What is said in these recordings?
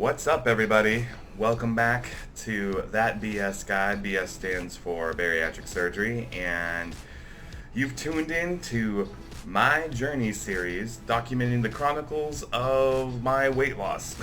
What's up, everybody? Welcome back to That BS Guide. BS stands for Bariatric Surgery, and you've tuned in to my journey series documenting the chronicles of my weight loss.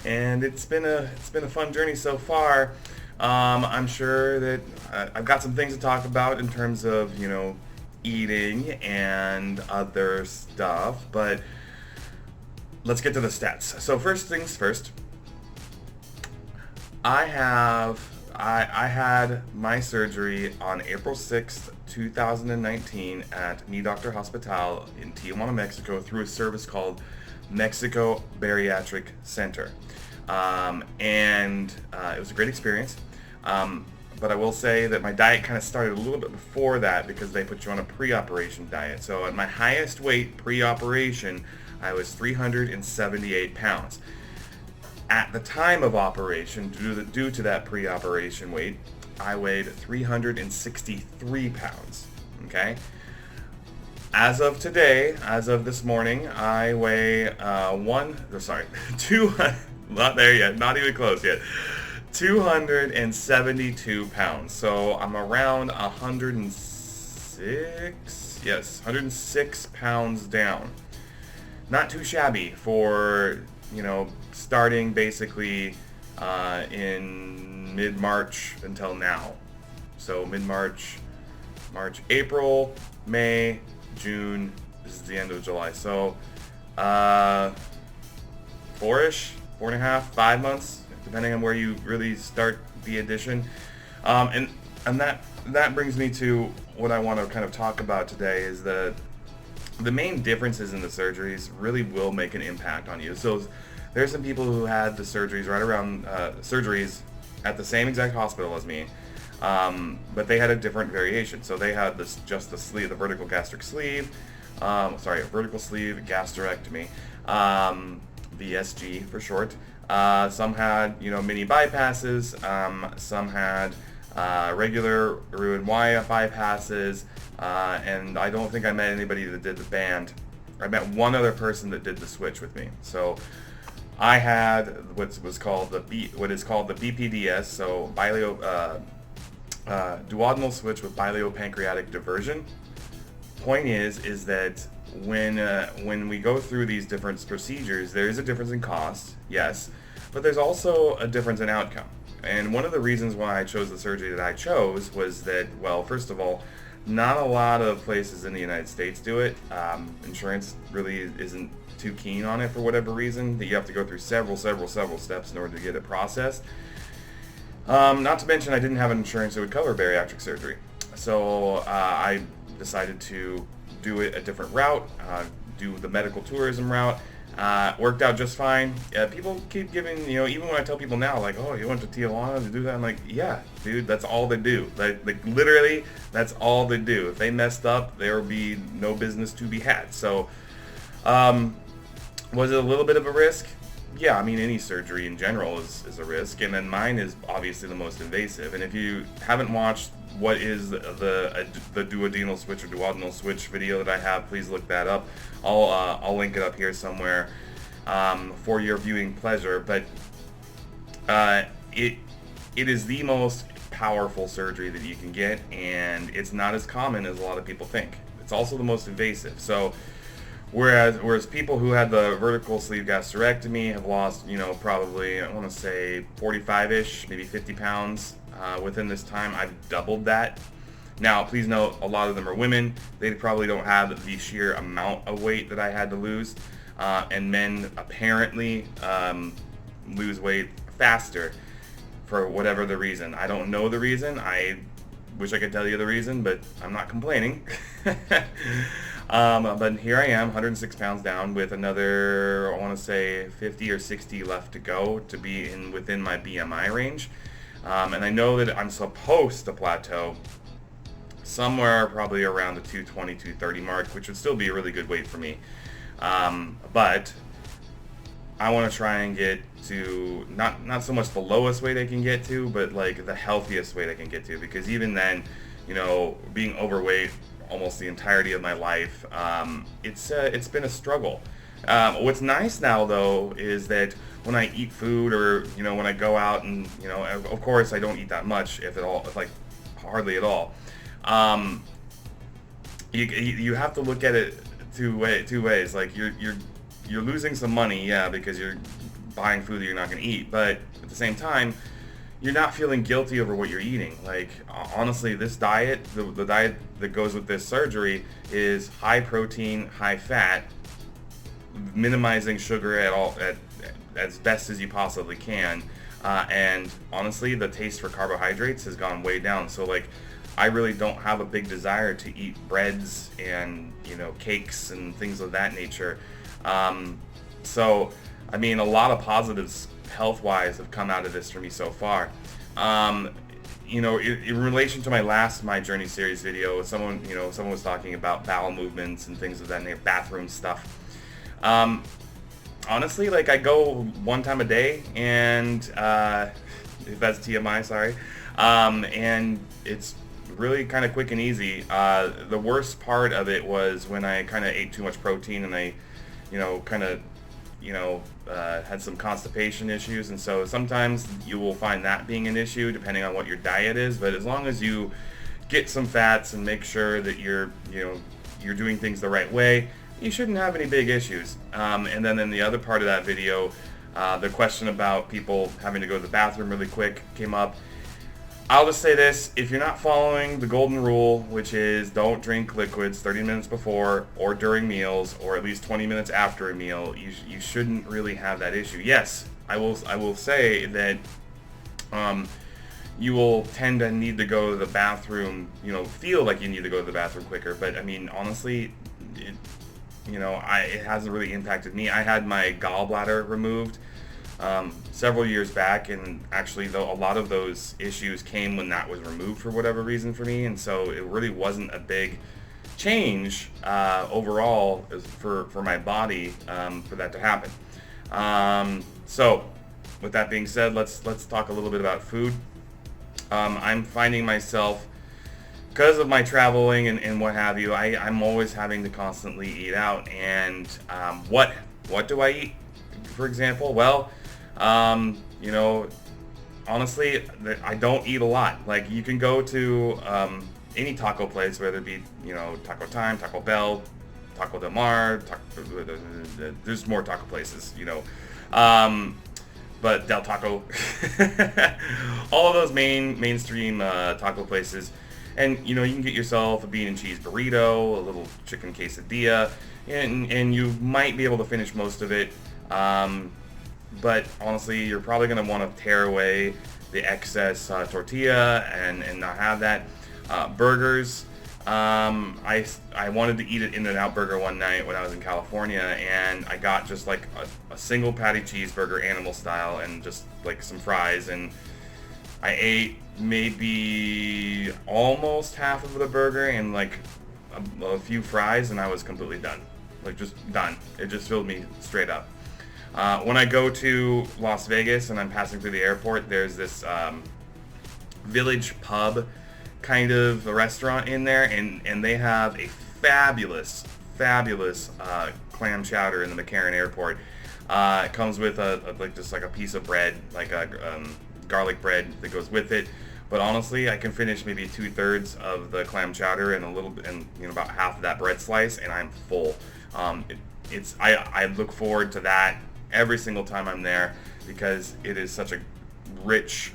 And it's been a fun journey so far. I'm sure that I've got some things to talk about in terms of, eating and other stuff, but let's get to the stats. So first things first, I had my surgery on April 6th, 2019 at Mi Doctor Hospital in Tijuana, Mexico through a service called Mexico Bariatric Center. And it was a great experience. But I will say that my diet kind of started a little bit before that because they put you on a pre-operation diet. So at my highest weight pre-operation, I was 378 pounds. At the time of operation, due to that pre-operation weight, I weighed 363 pounds. Okay? As of today, as of this morning, I weigh 200, not there yet, not even close yet. 272 pounds. So I'm around 106 pounds down. Not too shabby for, starting basically in mid-March until now. So mid-March, April, May, June, this is the end of July. So 4.5, 5 months, depending on where you really start the addition. And that brings me to what I want to kind of talk about today is that the main differences in the surgeries really will make an impact on you. So there's some people who had the surgeries right around surgeries at the same exact hospital as me, but they had a different variation. So they had just the sleeve, the vertical gastric sleeve, vertical sleeve gastrectomy, VSG for short. Some had, mini bypasses. Some had regular Roux-en-Y bypasses. And I don't think I met anybody that did the band. I met one other person that did the switch with me. So I had what is called the BPD-DS, so duodenal switch with biliopancreatic diversion. Point is that when we go through these different procedures, there is a difference in cost, yes, but there's also a difference in outcome. And one of the reasons why I chose the surgery that I chose was that, well, first of all, not a lot of places in the United States do it. Insurance really isn't too keen on it for whatever reason. You have to go through several steps in order to get it processed. Not to mention I didn't have an insurance that would cover bariatric surgery. So I decided to do it a different route, do the medical tourism route. Worked out just fine. People keep giving, even when I tell people now, like, oh, you went to Tijuana to do that? I'm like, yeah, dude, that's all they do. Like literally, that's all they do. If they messed up, there would be no business to be had. So, was it a little bit of a risk? Yeah, I mean, any surgery in general is a risk, and then mine is obviously the most invasive. And if you haven't watched what is the duodenal switch or duodenal switch video that I have, please look that up. I'll link it up here somewhere for your viewing pleasure. But it is the most powerful surgery that you can get, and it's not as common as a lot of people think. It's also the most invasive. So whereas people who had the vertical sleeve gastrectomy have lost, probably, I want to say 45-ish, maybe 50 pounds within this time. I've doubled that. Now, please note, a lot of them are women. They probably don't have the sheer amount of weight that I had to lose. And men apparently lose weight faster for whatever the reason. I don't know the reason. I wish I could tell you the reason, but I'm not complaining. But here I am, 106 pounds down with another, I want to say 50 or 60 left to go to be within my BMI range. And I know that I'm supposed to plateau somewhere probably around the 220, 230 mark, which would still be a really good weight for me. But I want to try and get to not so much the lowest weight I can get to, but like the healthiest weight I can get to, because even then, being overweight almost the entirety of my life, it's been a struggle. What's nice now, though, is that when I eat food, or when I go out, and of course I don't eat that much, if at all, if, like, hardly at all. Um, you have to look at it two ways. Like, you're losing some money, yeah, because you're buying food that you're not going to eat, but at the same time, you're not feeling guilty over what you're eating. Like, honestly, this diet, the diet that goes with this surgery, is high protein, high fat, minimizing sugar as best as you possibly can. And honestly, the taste for carbohydrates has gone way down. So, like, I really don't have a big desire to eat breads and cakes and things of that nature. So, I mean, a lot of positives health-wise have come out of this for me so far. In relation to my Journey series video, someone was talking about bowel movements and things of that nature, bathroom stuff. Honestly, like, I go one time a day, and if that's TMI, sorry, and it's really kind of quick and easy. The worst part of it was when I kind of ate too much protein, and I, had some constipation issues, and so sometimes you will find that being an issue depending on what your diet is. But as long as you get some fats and make sure that you're doing things the right way, you shouldn't have any big issues. And then in the other part of that video, the question about people having to go to the bathroom really quick came up. I'll just say this: if you're not following the golden rule, which is don't drink liquids 30 minutes before or during meals, or at least 20 minutes after a meal, you shouldn't really have that issue. Yes, I will say that you will tend to need to go to the bathroom, feel like you need to go to the bathroom quicker. But I mean, honestly, it hasn't really impacted me. I had my gallbladder removed several years back, and actually, though, a lot of those issues came when that was removed for whatever reason for me, and so it really wasn't a big change overall for my body for that to happen. So, with that being said, let's talk a little bit about food. I'm finding myself, because of my traveling and what have you, I'm always having to constantly eat out. And what do I eat, for example? Well, honestly, I don't eat a lot. Like, you can go to any taco place, whether it be Taco Time, Taco Bell, Taco Del Mar, there's more taco places, but Del Taco, all of those mainstream taco places. And you can get yourself a bean and cheese burrito, a little chicken quesadilla, and you might be able to finish most of it. But honestly, you're probably going to want to tear away the excess tortilla and not have that. Burgers. I wanted to eat an In-N-Out burger one night when I was in California, and I got just like a single patty cheeseburger, animal style, and just like some fries, and I ate maybe almost half of the burger and like a few fries, and I was completely done. Like, just done. It just filled me straight up. When I go to Las Vegas and I'm passing through the airport, there's this Village Pub kind of a restaurant in there, and they have a fabulous clam chowder in the McCarran Airport. It comes with just a piece of bread, like a garlic bread that goes with it. But honestly, I can finish maybe 2/3 of the clam chowder and about half of that bread slice, and I'm full. I look forward to that every single time I'm there, because it is such a rich,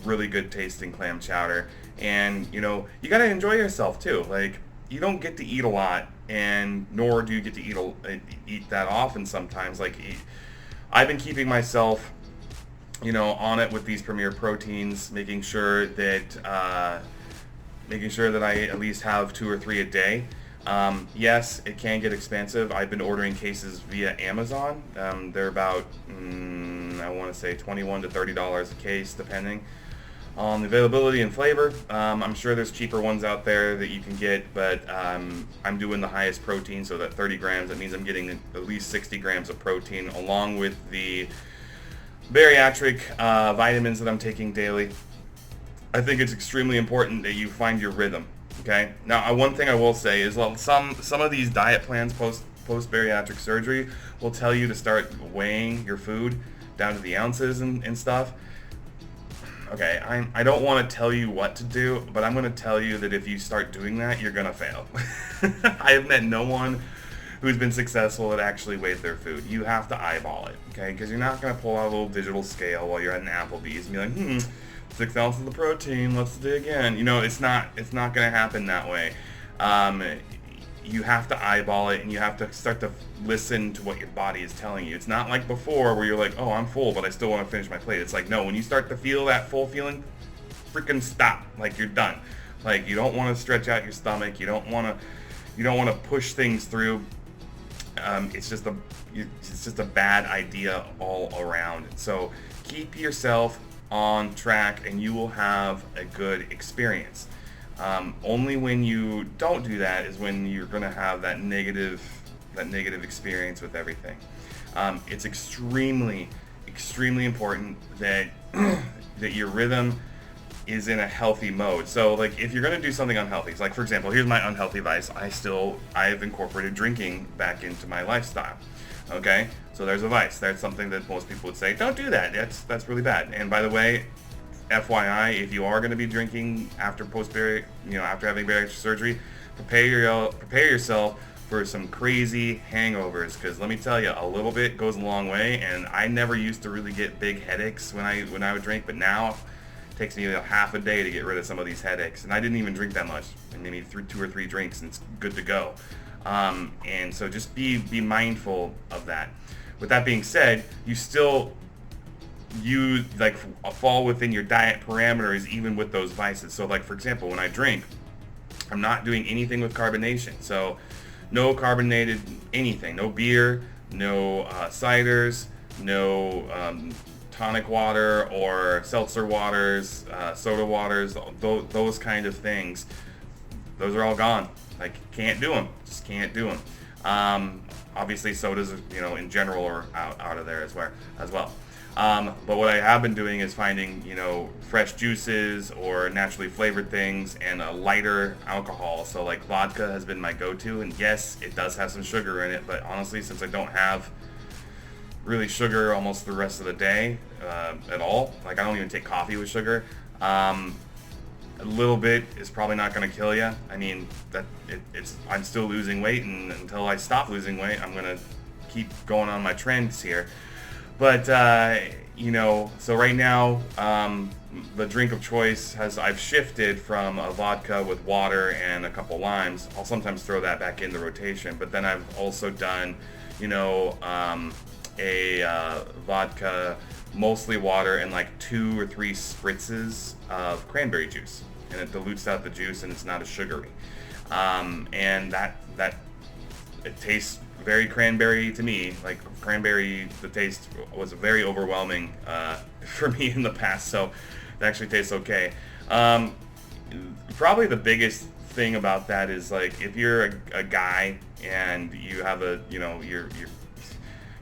really good tasting clam chowder. And you got to enjoy yourself too. Like, you don't get to eat a lot, and nor do you get to eat that often sometimes. Like, I've been keeping myself on it with these Premier Proteins, making sure that I at least have 2 or 3 a day. Yes, it can get expensive. I've been ordering cases via Amazon. They're about, I want to say $21 to $30 a case, depending on the availability and flavor. I'm sure there's cheaper ones out there that you can get, but I'm doing the highest protein, so that 30 grams, that means I'm getting at least 60 grams of protein, along with the bariatric vitamins that I'm taking daily. I think it's extremely important that you find your rhythm. Okay. Now, one thing I will say is, well, some of these diet plans post-bariatric surgery will tell you to start weighing your food down to the ounces and stuff. Okay, I don't want to tell you what to do, but I'm going to tell you that if you start doing that, you're going to fail. I have met no one who's been successful at actually weighed their food. You have to eyeball it, okay? Because you're not going to pull out a little digital scale while you're at an Applebee's and be like, 6 ounces of protein, let's do it again. You know, it's not going to happen that way. You have to eyeball it, and you have to start to listen to what your body is telling you. It's not like before where you're like, oh, I'm full, but I still want to finish my plate. It's like, no, when you start to feel that full feeling, freaking stop. Like, you're done. Like, you don't want to stretch out your stomach. You don't want to push things through. It's just a bad idea all around. So keep yourself on track, and you will have a good experience. Only when you don't do that is when you're going to have that negative experience with everything. It's extremely important that that your rhythm is in a healthy mode. So like if you're going to do something unhealthy, like for example, here's my unhealthy vice. I've incorporated drinking back into my lifestyle. Okay, so there's a vice. That's something that most people would say, don't do that. That's really bad. And by the way, FYI, if you are going to be drinking after after having bariatric surgery, prepare yourself for some crazy hangovers, because let me tell you, a little bit goes a long way. And I never used to really get big headaches when I would drink, but now it takes me about half a day to get rid of some of these headaches. And I didn't even drink that much. Maybe 2 or 3 drinks, and it's good to go. And so just be mindful of that. With that being said, you fall within your diet parameters even with those vices. So like for example, when I drink, I'm not doing anything with carbonation. So no carbonated anything, no beer, no ciders, no tonic water or seltzer waters, soda waters, those kind of things. Those are all gone. Like, can't do them. Just can't do them. Obviously sodas, in general are out of there as well. But what I have been doing is finding, fresh juices or naturally flavored things and a lighter alcohol. So like vodka has been my go-to, and yes, it does have some sugar in it, but honestly, since I don't have really sugar almost the rest of the day at all, like I don't even take coffee with sugar, a little bit is probably not going to kill you. I mean, I'm still losing weight, and until I stop losing weight, I'm going to keep going on my trends here. But, so right now, the drink of choice I've shifted from a vodka with water and a couple limes. I'll sometimes throw that back in the rotation, but then I've also done, a vodka, mostly water, and like 2 or 3 spritzes of cranberry juice. And it dilutes out the juice, and it's not as sugary. And that it tastes very cranberry to me. Like cranberry, the taste was very overwhelming for me in the past, so it actually tastes okay. Probably the biggest thing about that is like if you're a guy and you have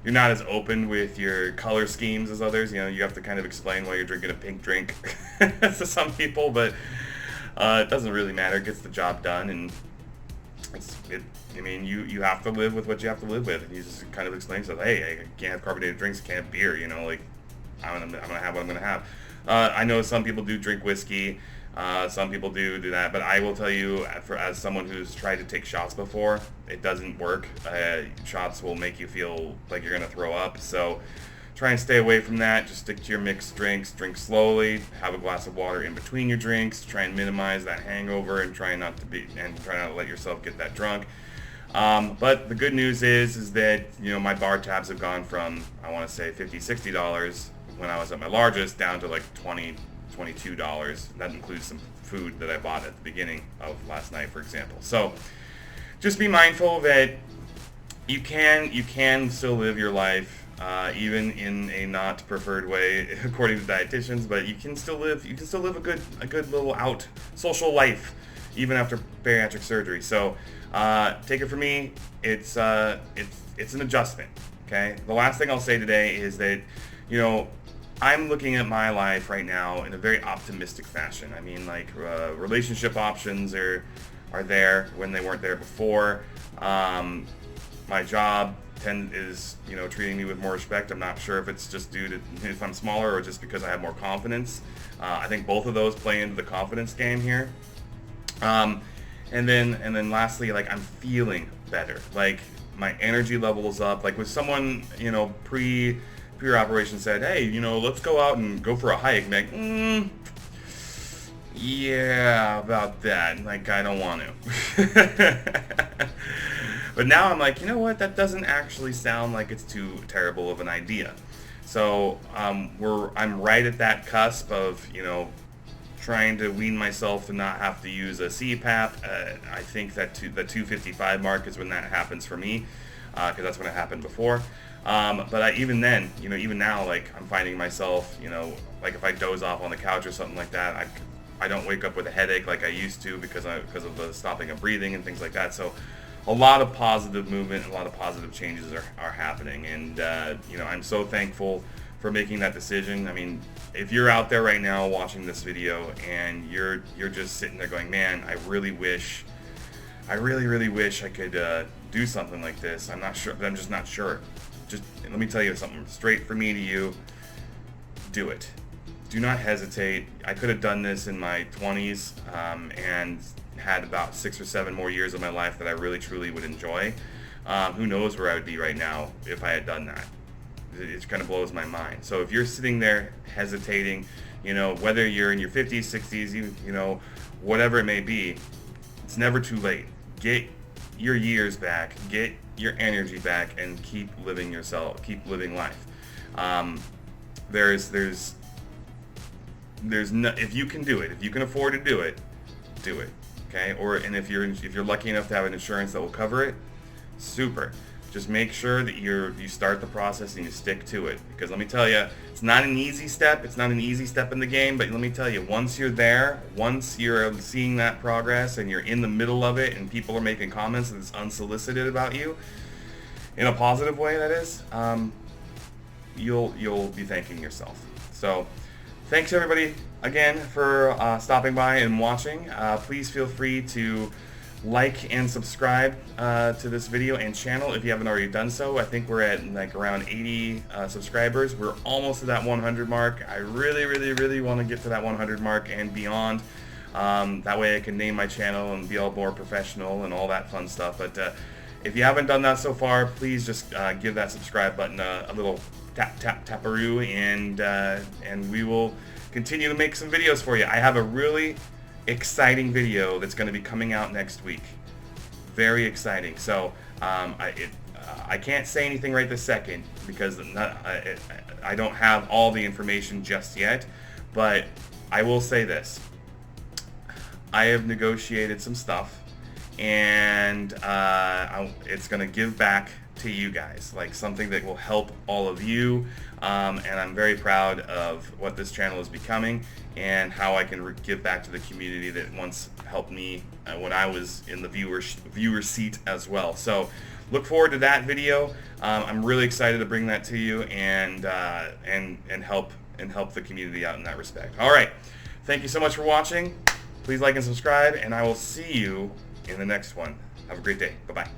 you're not as open with your color schemes as others. You have to kind of explain why you're drinking a pink drink to some people, but it doesn't really matter. It gets the job done, and you have to live with what you have to live with, and you just kind of explain stuff. Hey, I can't have carbonated drinks, can't have beer. Like I'm gonna have what I'm gonna have. I know some people do drink whiskey. Some people do that, but I will tell you, as someone who's tried to take shots before, it doesn't work. Shots will make you feel like you're going to throw up, so try and stay away from that. Just stick to your mixed drinks. Drink slowly. Have a glass of water in between your drinks. Try and minimize that hangover, and try not to let yourself get that drunk. But the good news is that my bar tabs have gone from, I want to say $50, $60 when I was at my largest down to like $22. That includes some food that I bought at the beginning of last night, for example. So just be mindful that you can still live your life even in a not preferred way according to dietitians, but you can still live a good little social life even after bariatric surgery. So take it from me, it's an adjustment. Okay. The last thing I'll say today is that I'm looking at my life right now in a very optimistic fashion. I mean, like relationship options are there when they weren't there before. my job is, you know, treating me with more respect. I'm not sure if it's just due to if I'm smaller or just because I have more confidence. I think both of those play into the confidence game here. And then lastly, like, I'm feeling better. Like, my energy level is up. Like, with someone, you know, pre-operation said, hey, you know, let's go out and go for a hike. I'm like, yeah, about that. Like, I don't want to. But now I'm like, you know what? That doesn't actually sound like it's too terrible of an idea. So I'm right at that cusp of, you know, trying to wean myself to not have to use a CPAP. I think that the 255 mark is when that happens for me, because that's when it happened before. But even then, you know, even now, like, I'm finding myself, you know, like, if I doze off on the couch or something like that, I don't wake up with a headache like I used to because of the stopping of breathing and things like that. So a lot of positive movement, a lot of positive changes are happening, and you know, I'm so thankful for making that decision. I mean, if you're out there right now watching this video and you're just sitting there going, man, I really wish I could do something like this. I'm not sure, but I'm just not sure. Just let me tell you something straight from me to you. Do it. Do not hesitate. I could have done this in my 20s and had about 6 or 7 more years of my life that I really truly would enjoy. Who knows where I would be right now if I had done that. It kind of blows my mind. So if you're sitting there hesitating, you know, whether you're in your 50s, 60s, you know, whatever it may be, it's never too late. Get your years back, get your energy back, and keep living life. There's no, if you can do it, if you can afford to do it, okay? And if you're lucky enough to have an insurance that will cover it, super. Just make sure that you start the process and you stick to it, because let me tell you, it's not an easy step. It's not an easy step in the game, but let me tell you, once you're there, once you're seeing that progress and you're in the middle of it and people are making comments that's unsolicited about you, in a positive way, that is, you'll be thanking yourself. So thanks everybody again for stopping by and watching. Please feel free to like and subscribe to this video and channel if you haven't already done so. I think we're at like around 80 subscribers. We're almost to that 100 mark. I really want to get to that 100 mark and beyond. That way I can name my channel and be all more professional and all that fun stuff. But if you haven't done that so far, please just give that subscribe button a little taparoo, and we will continue to make some videos for you. I have a really exciting video that's going to be coming out next week. Very exciting. So I can't say anything right this second because I don't have all the information just yet, but I will say this. I have negotiated some stuff, and it's going to give back to you guys, like something that will help all of you, and I'm very proud of what this channel is becoming and how I can give back to the community that once helped me when I was in the viewer seat as well. So look forward to that video. I'm really excited to bring that to you and help the community out in that respect. All right, thank you so much for watching. Please like and subscribe, and I will see you in the next one. Have a great day. Bye-bye.